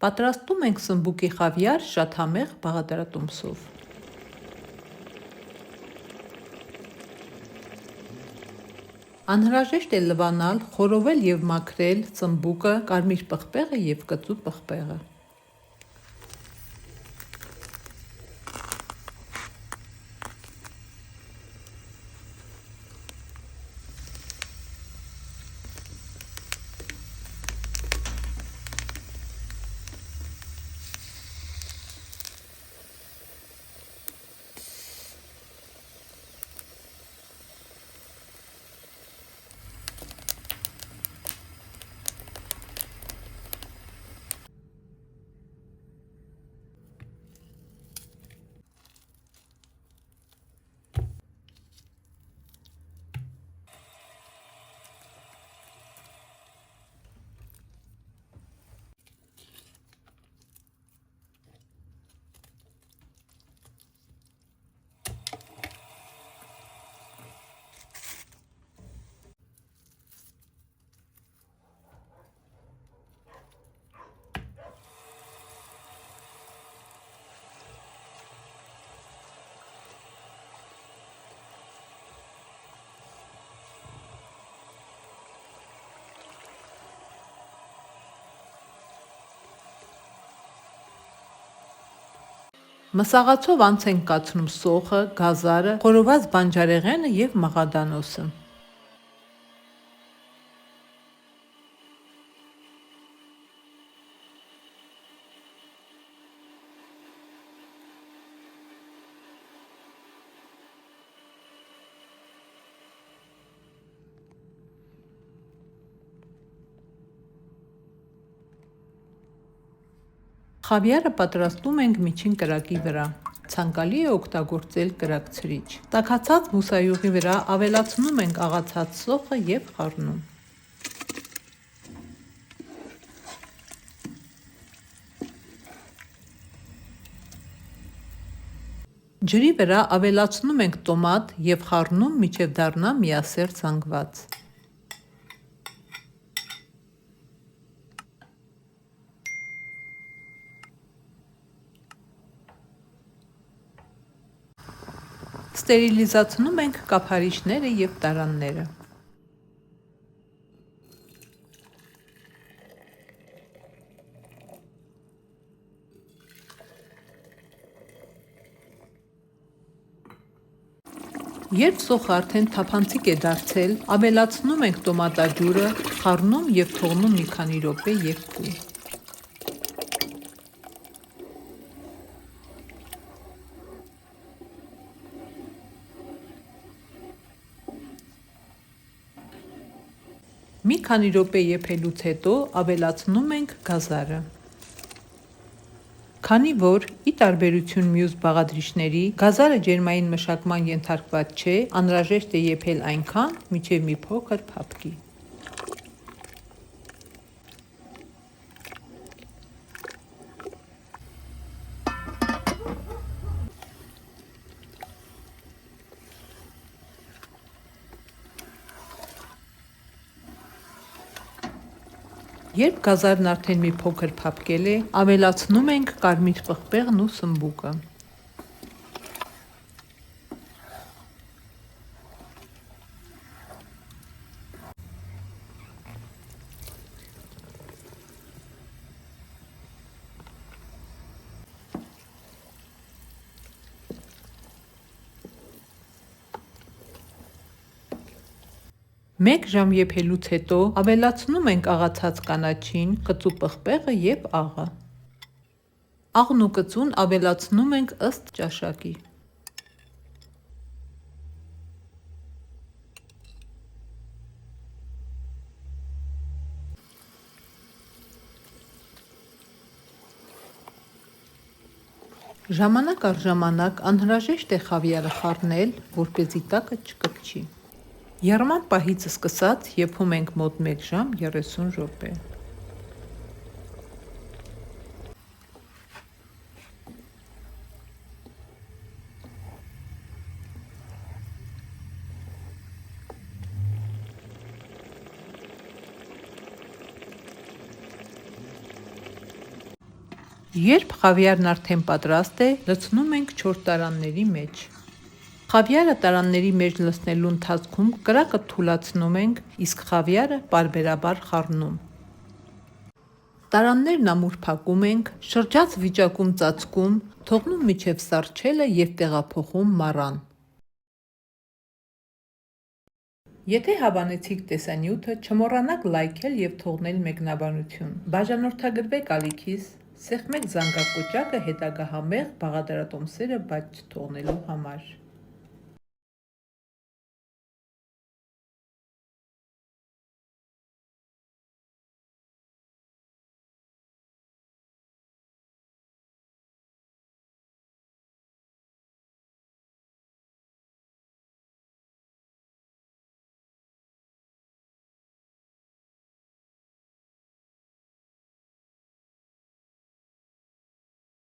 Պատրաստում ենք սմբուկի խավիար շատ համեղ բաղադրատոմսով։ Անհրաժեշտ է լվանալ, խորովել և մաքրել սմբուկը, կարմիր պղպեղը և կծու պղպեղը։ Մսաղացով անց ենք կացնում սոխը, գազարը, խորոված բանջարեղենը և մաղադանոսը։ Խավիարը պատրաստում ենք միջին կրակի վրա։ Ցանկալի է օգտագործել կրակցրիչ։ Տաքացած բուսայուղի վրա ավելացնում ենք աղացած սոխը և խառնում։ Ջրի վրա ավելացնում ենք տոմատ և խառնում մինչև դառնա միասեռ զանգված։ Ստերիլիզացնում ենք կափարիչները և տարանները։ Երբ սոխը արդեն թափանցիկ է դարձել, ավելացնում ենք տոմատաջուրը, խառնում և թողնում մի քանի րոպե եփվի։ Մի քանի րոպե եփելուց հետո ավելացնում ենք գազարը։ Քանի որ, ի տարբերություն մյուս բաղադրիչների, գազարը ջերմային մշակման ենթարկված չէ, անհրաժեշտ է եփել այնքան, մինչև մի փոքր փափկի։ Երբ գազարն արդեն մի փոքր փափկել է, ավելացնում ենք կարմիր պղպեղն ու սմբուկը։ Մեկ ժամ եփելուց հետո ավելացնում ենք աղացած կանաչին, կծու պղպեղը և աղը։ Աղն ու կծուն ավելացնում ենք ըստ ճաշակի։ Ժամանակ առ ժամանակ անհրաժեշտ է խավիարը խառնել, որպեսզի տակը չկպչի։ Եռման պահից սկսած եփում ենք մոտ 1 ժամ 30 րոպե։ Երբ խավիարն արդեն պատրաստ է, լցնում ենք 4 տարանների մեջ։ Խավիարը տարանների մեջ լցնելու ընթացքում կրակը թուլացնում ենք, իսկ խավիարը պարբերաբար խառնում։ Տարաններն ամուր փակում ենք, շրջած վիճակում ծածկում, թողնում մինչև սառչելը և տեղափոխում մառան։ Եթե հավանեցիք տեսանյութը, չմոռանաք լայքել և թողնել մեկնաբանություն։ Բաժանորդագրվեք ալիքիս, սեղմեք զանգակոճակը հետագա համեղ բաղադրատոմսերը բաց չթողնելու համար։